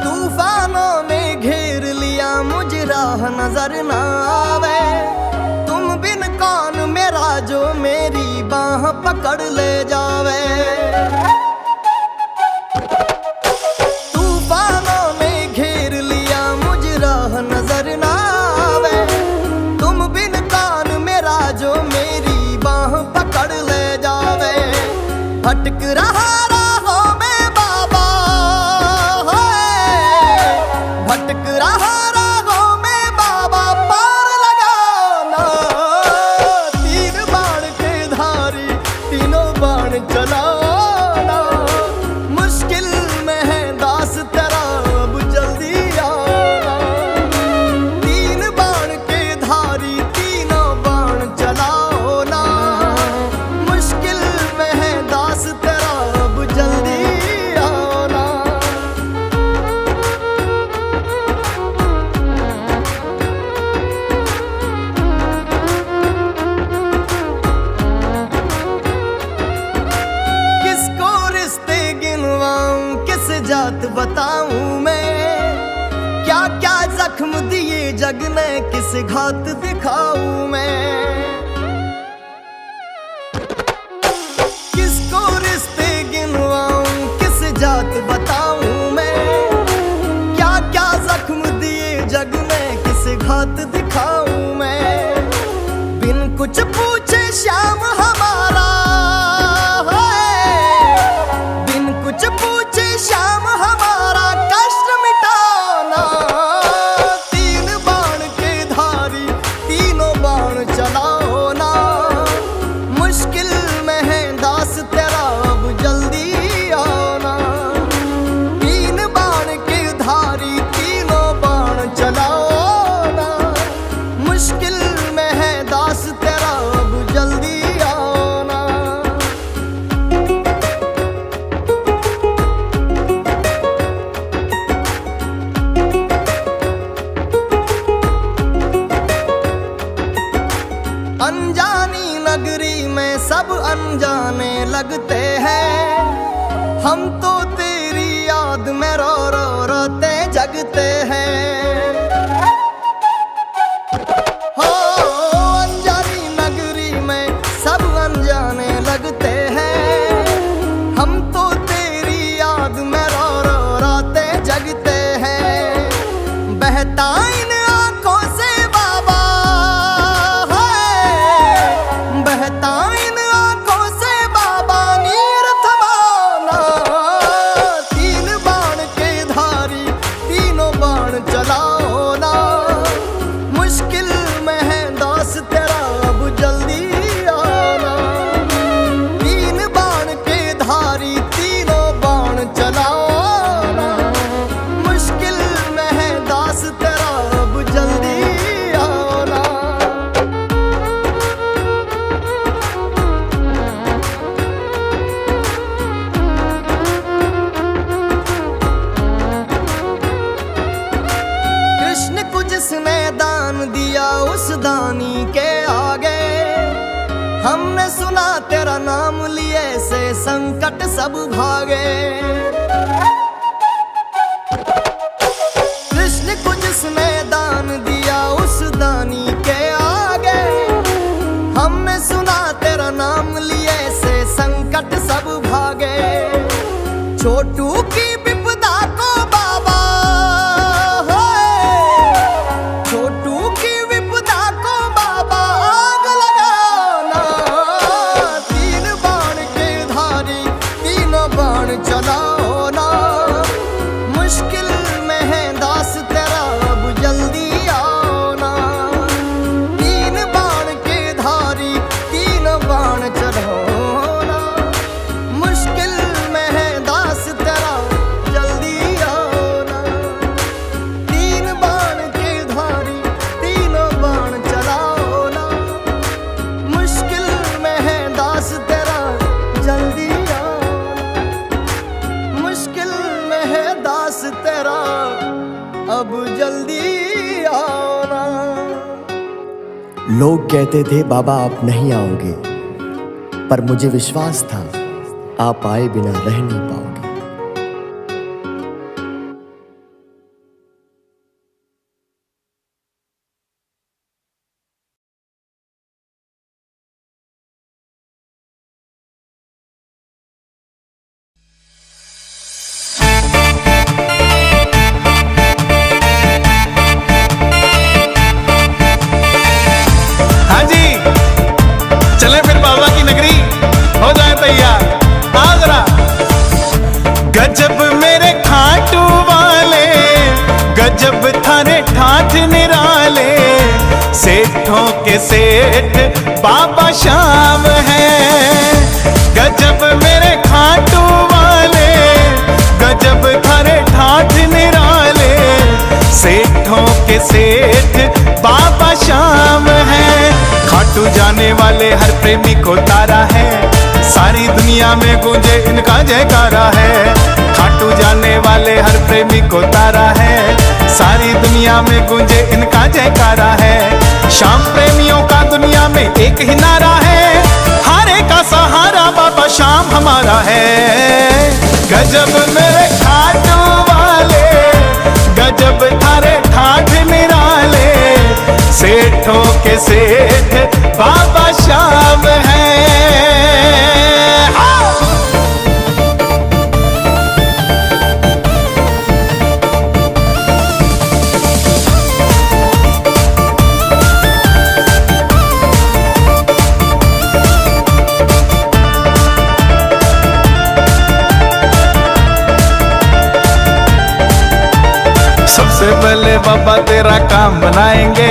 तूफानों ने घेर लिया मुझे, राह नजर ना आवे, तुम बिन कौन मेरा जो मेरी बाह पकड़ ले जावे। तूफानों ने घेर लिया मुझे, राह नजर ना आवे, तुम बिन कौन मेरा जो मेरी बाह पकड़ ले जावे। भटक रहा राहों में बाबा, भटक रहा राहों में बाबा, पार लगाओ ना। 3 बाण के धारी तीनों बाण चलाओ ना, मुश्किल में है दास तेरा, अब जल्दी आओ ना। 3 बाण के धारी तीनों बाण चलाओ ना, मुश्किल में है दास तेरा, अब जल्दी आओ ना। किसको रिश्ते गिनवाऊं, किस जात बताऊं मैं, क्या क्या जख्म दिए जग ने, किस घात दिखाऊं मैं। किसको रिश्ते गिनवाऊं, किस जात बताऊं मैं, क्या क्या जख्म दिए जग ने, किस घात दिखाऊं मैं। बिन कुछ पूछे श्याम हमारा, बिन कुछ पूछे श्याम हमारा, कष्ट मिटाओ ना। 3 बाण के धारी तीनों बाण चलाओ ना, मुश्किल में है दास तेरा, अब जल्दी आओ ना। 3 बाण के धारी तीनों बाण चलाओ ना, मुश्किल में है दास तेरा, अब जल्दी आओ ना। अनजानी नगरी में सब अनजाने लगते हैं, हम तो तेरी याद में रो रो रोते जगते हैं। हो अनजानी नगरी हमने सुना तेरा नाम लिए से संकट सब भागे। कृष्ण को जिसने दान दिया उस दानी के आगे। हमने सुना तेरा नाम लिए से संकट सब भागे। छोटू की विपदा को बाबा, छोटू की विपदा को बाबा आग लगाना। तीन बाण के धारी तीनों बाण चलाओ ना। मुश्किल में है दास तेरा अब जल्दी आओ ना। तीन बाण के धारी तीनों बाण चलाओ ना। मुश्किल में है दास तेरा जल्दी आओ ना। तीन बाण के धारी तीनों बाण चलाओ ना। मुश्किल में है दास तेरा जल्दी आओ ना। मुश्किल में है दास तेरा अब जल्दी आओ ना।
लोग कहते थे बाबा आप नहीं आओगे, पर मुझे विश्वास था आप आए बिना रह नहीं पाओगे।
हाँ जी, चले फिर बाबा की नगरी, हो जाए तैयार, आ जरा। गजब मेरे खाटू वाले, गजब थारे ठाठ निराले, सेठों के सेठ बाबा श्याम है। गजब मेरे खाटू वाले, गजब थारे ठाठ निराले, सेठों के सेठ बाबा श्याम है। खाटू जाने वाले हर प्रेमी को तारा है, सारी दुनिया में गूंजे इनका जयकारा है। खाटू जाने वाले हर प्रेमी को तारा है, सारी दुनिया में गूंजे इनका जयकारा है। श्याम प्रेमियों का दुनिया में एक ही नारा है, हारे का सहारा बाबा श्याम हमारा है। गजब मेरे खाटू वाले, गजब थारे ठाठ निराले, सेठों के सेठ बाबा श्याम है। सबसे पहले बाबा तेरा काम बनाएंगे,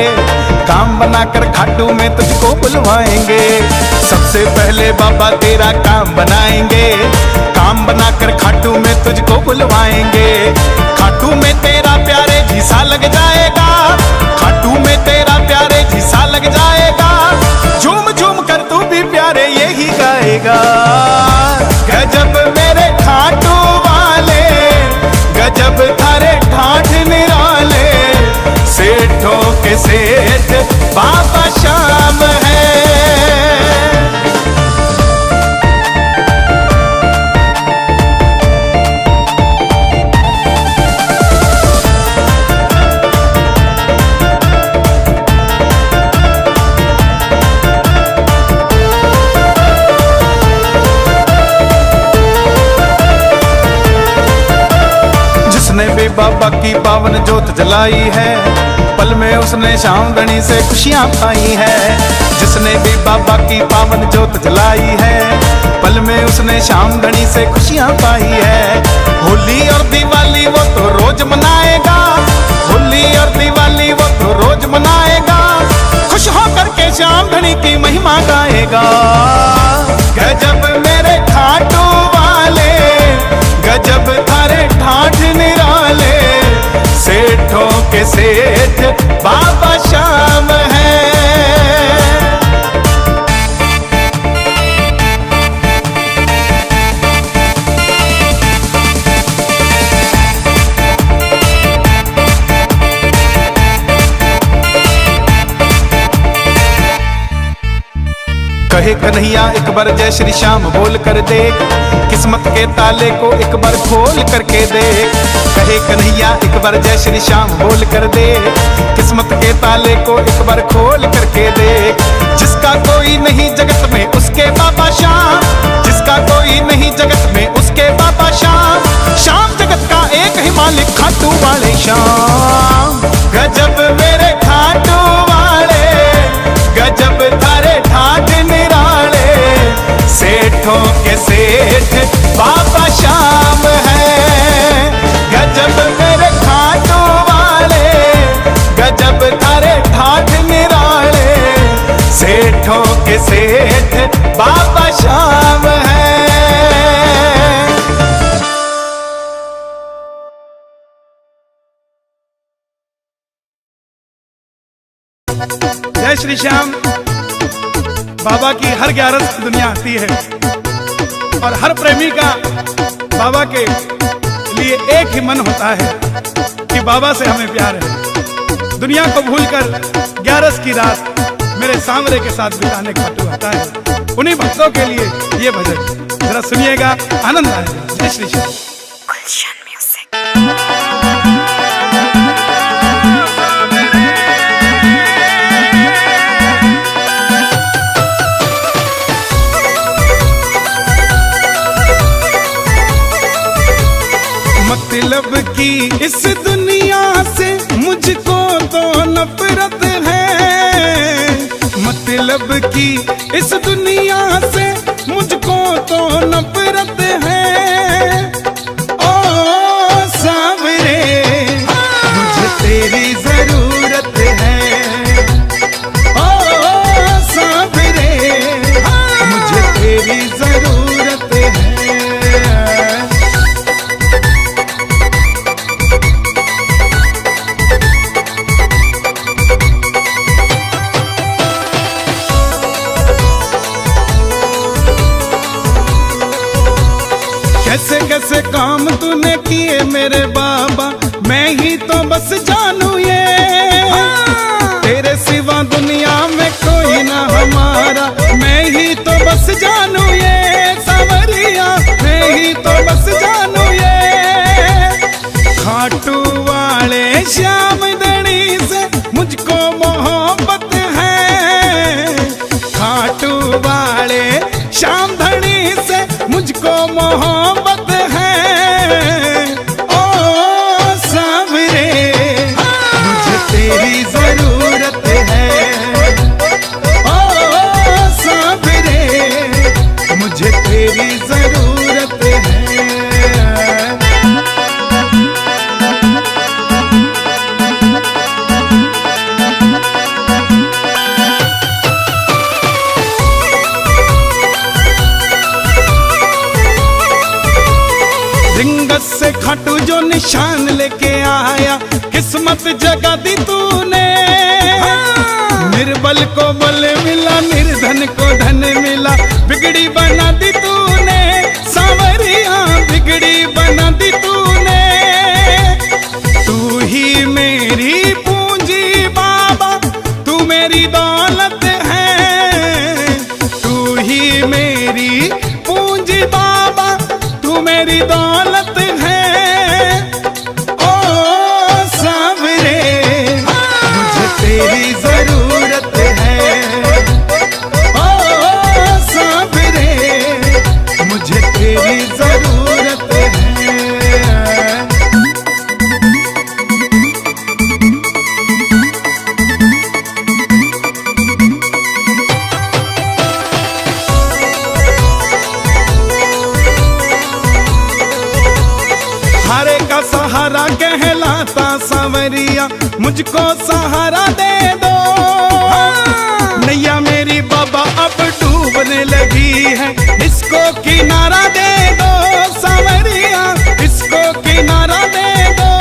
काम बनाकर खाटू में तुझको बुलवाएंगे। सबसे पहले बाबा तेरा काम बनाएंगे, काम बनाकर खाटू में तुझको बुलवाएंगे। खाटू में तेरा प्यारे झीसा लग जाएगा, खाटू में तेरा प्यारे झीसा लग जाएगा। झूम झूम कर तू भी प्यारे यही गाएगा। गजब मेरे खाटू वाले, गजब थारे ठाठ निराले, सेठों के सेठ बाबा श्याम है। जिसने भी बाबा की पावन जोत जलाई है, पल में उसने श्याम गणी से खुशियां पाई है। जिसने भी बाबा की पावन जोत जलाई है, पल में उसने श्याम गणी से खुशियां पाई है। होली और दिवाली वो तो रोज मनाएगा, होली और दिवाली वो तो रोज मनाएगा। खुश होकर के श्याम गणी की महिमा गाएगा। गजब मेरे खाटू वाले, गजब थारे ठाठ निराले, सेठों के सेठ बाबा श्याम है। कहे कन्हैया एक बार जय श्री श्याम बोल कर देख, किस्मत के ताले को एक बार खोल करके देख। कहे कन्हैया एक बार जय श्री श्याम बोल कर देख, किस्मत के ताले को एक बार खोल करके देख। जिसका कोई नहीं जगत में उसके बाबा श्याम, जिसका कोई नहीं जगत में उसके बाबा श्याम। श्याम जगत का एक ही मालिक खाटू वाले श्याम। गजब मेरे खाटू वाले, गजब तारे ठाठ निराले, सेठों के सेठ बाबा श्याम है। गजब मेरे खाटू वाले, गजब तारे ठाठ निराले, सेठों के सेठ बाबा श्याम है। जय श्री श्याम। बाबा की हर ग्यारस दुनिया आती है और हर प्रेमी का बाबा के लिए एक ही मन होता है कि बाबा से हमें प्यार है। दुनिया को भूलकर ग्यारस की रात मेरे सांवरे के साथ बिताने खाटू आता है। उन्हीं भक्तों के लिए ये भजन जरा सुनिएगा, आनंद आएगा। जय श्री श्याम। मतलब की इस दुनिया से मुझको तो नफरत है, मतलब की इस दुनिया से मुझको तो नफरत है। ओ सांवरे मुझे तेरी जरूरत है, ओ सांवरे मुझे तेरी जरूरत है। कैसे कैसे काम तूने किए मेरे बाबा, मैं ही तो बस जानू ये। तेरे सिवा दुनिया में कोई ना हमारा, मैं ही तो बस जानू ये। सांवरिया मैं ही तो बस जानू ये। खाटू वाले श्याम धनी से मुझको मोहब्बत है, खाटू वाले श्याम धनी से मुझको मोहब्बत है। ओ सांवरे मुझे तेरी जरूरत है, ओ सांवरे मुझे तेरी जरूरत है। से खाटू जो निशान लेके आया, किस्मत जगा दी तूने। निर्बल को बल मिला, निर्धन को धन मिला, बिगड़ी बना दी तूने। सांवरिया बिगड़ी बना दी तूने। तू ही मेरी पूंजी बाबा, तू मेरी दौलत है। तू ही मेरी पूंजी बाबा, तू मेरी दौलत है। ओ सांवरे मुझे तेरी जरूरत है, ओ सांवरे मुझे तेरी जरूरत है। हारे का सहारा कहलाता सांवरिया, मुझको सहारा दे दो। नैया मेरी बाबा अब डूबने लगी है, इसको किनारा दे दो। सांवरिया इसको किनारा दे दो।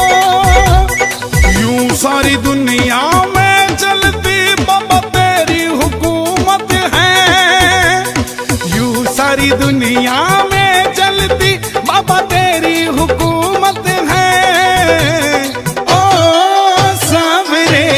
यूं सारी दुनिया में चलती बाबा तेरी हुकूमत है। यूं सारी दुनिया में चलती बाबा तेरी हुकूमत है। ओ सांवरे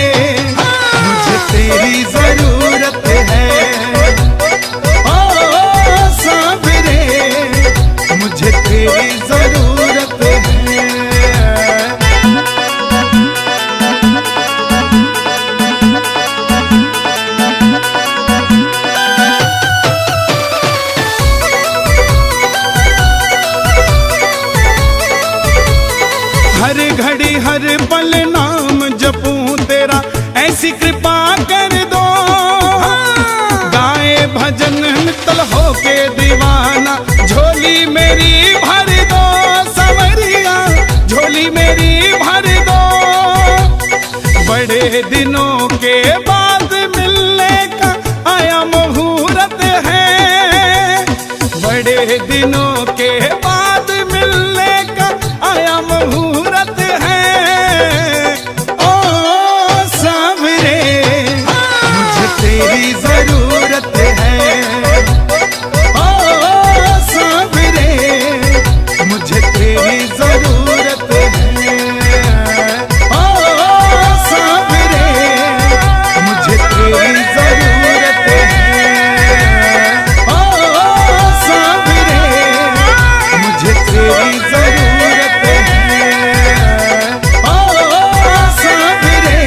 बड़े दिनों के बाद मिलने का आया मुहूर्त है, बड़े दिनों के बाद मिलने का आया मुहूर्त है। ओ सांवरे मुझे तेरी जरूरत है, ओ सांवरे मुझे तेरी जरूरत है, ओ सांवरे मुझे तेरी जरूरत है, ओ सांवरे मुझे तेरी जरूरत है, ओ सांवरे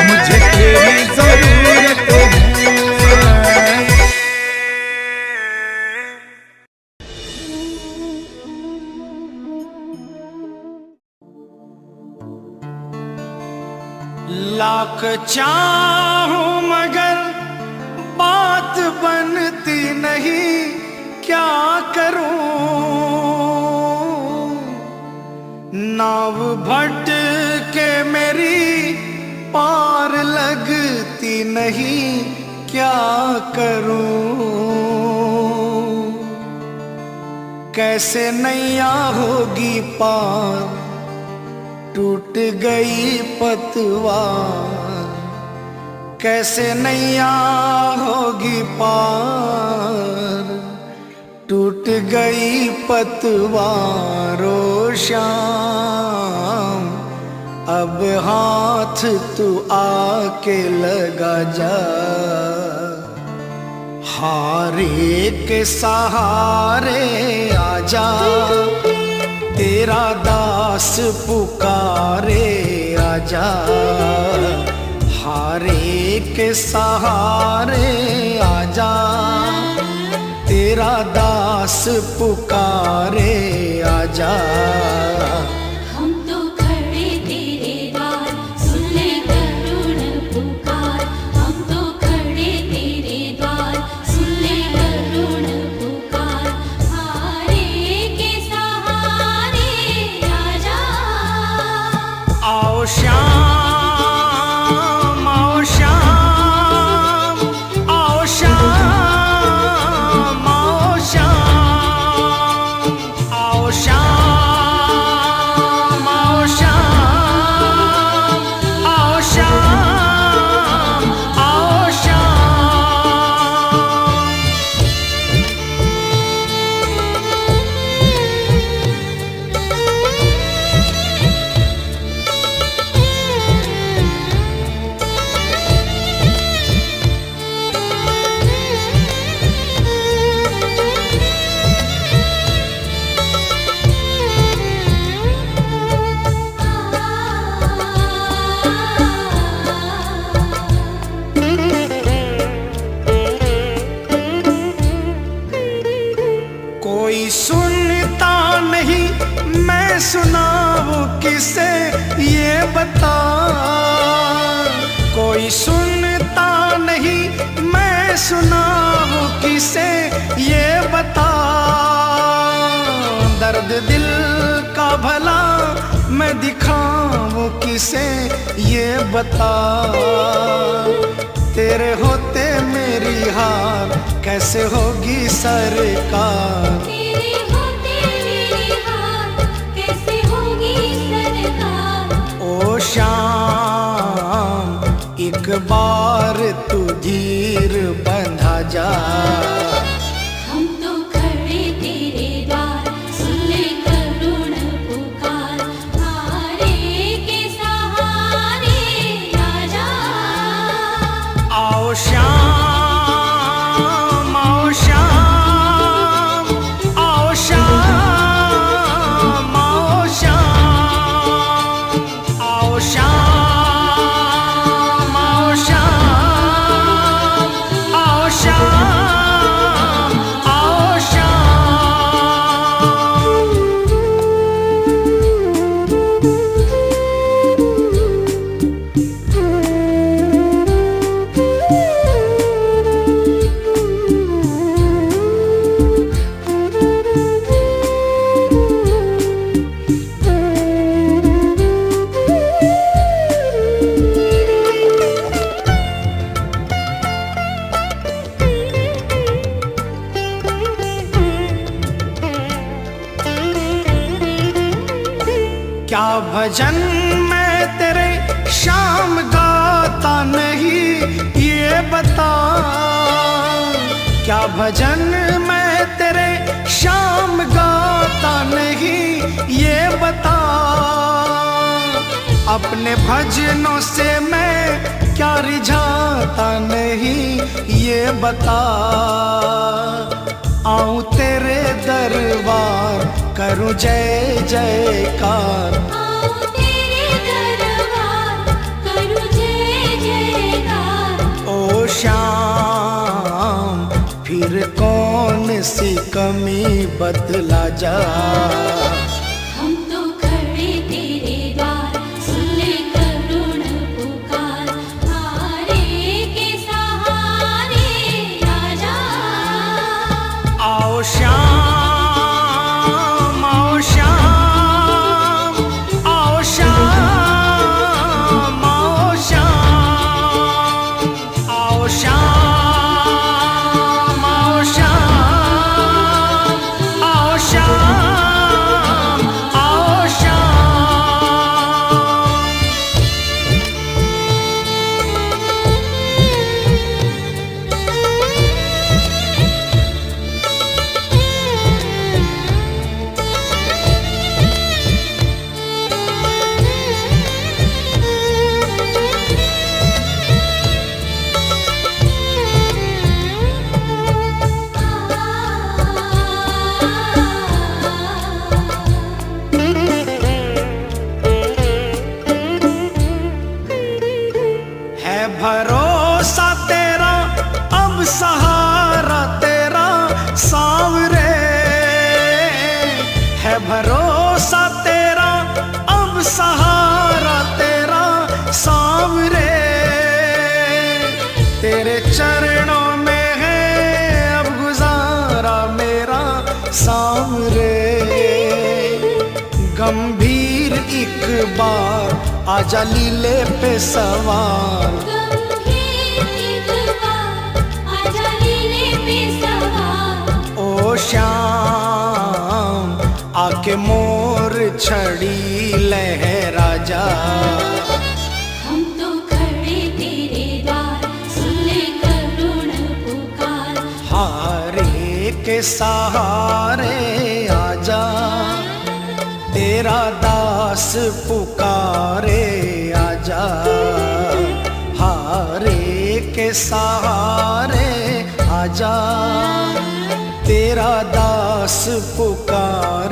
मुझे तेरी जरूरत है। लाख चाहूं मगर बात बनती नहीं, क्या करूं? नाव भटके मेरी पार लगती नहीं, क्या करूं? कैसे नैया होगी पार, टूट गई पतवार, कैसे नैया होगी पार, टूट गई पतवार। ओ शाम अब हाथ तू आके लगा जा, हारे के सहारे आजा, तेरा दास पुकारे आजा, हारे के सहारे आजा, तेरा दास पुकारे आजा।
हम तो खड़े तेरे द्वार, सुन ले करुण पुकार। हम तो खड़े तेरे द्वार, सुन ले करुण पुकार। हारे के सहारे आजा,
आओ श्याम, आओ श्याम, आओ श्याम, आओ श्याम, आओ श्याम, आओ श्याम, आओ श्याम, आओ श्याम। कोई सुनता नहीं, मैं सुनाऊं किसे ये बता। कोई सुनता नहीं, मैं सुनाऊं किसे ये बता। दर्द दिल का भला मैं दिखाऊं किसे ये बता। तेरे होते मेरी हार कैसे होगी सरकार।
तेरे होते मेरी हार कैसे होगी सरकार।
ओ शाम एक बार तू धीर बंधा जा।
हम तो खड़े तेरे द्वार, सुन ले करुण पुकार। हारे के सहारे आजा,
आओ श्याम, आओ श्याम, आओ श्याम, आओ श्याम, आओ श्याम, आओ श्याम, क्या भजन मैं तेरे शाम गाता नहीं ये बता, क्या भजन मैं तेरे शाम गाता नहीं ये बता, अपने भजनों से मैं क्या रिझाता नहीं ये बता, आऊं तेरे दरबार करूं जय जयकार,
आओ तेरे दरबार करूं जय जयकार।
ओ श्याम फिर कौन सी कमी बतला जा,
हम तो खड़े तेरे द्वार सुन ले करुण पुकार, हारे के सहारे आजा।
आओ श्याम आओ श्याम आओ श्याम आओ श्याम आओ श्याम आओ श्याम आओ श्याम आओ श्याम। है भरोसा तेरा अब सहारा तेरा सांवरे, है भरोसा तेरा अब सहारा तेरा सांवरे, तेरे चरणों में है अब गुजारा मेरा सांवरे, गंभीर एक बार आजा लीले पे सवार,
गंभीर एक बार आजा लीले पे सवार।
ओ श्याम आके मोर छड़ी लहरा जा,
हम तो खड़े तेरे द्वार सुन ले करुण पुकार,
हारे के सहारे आजा, तेरा दास पुकारे आजा, हारे के सहारे आजा, तेरा दास पुकारे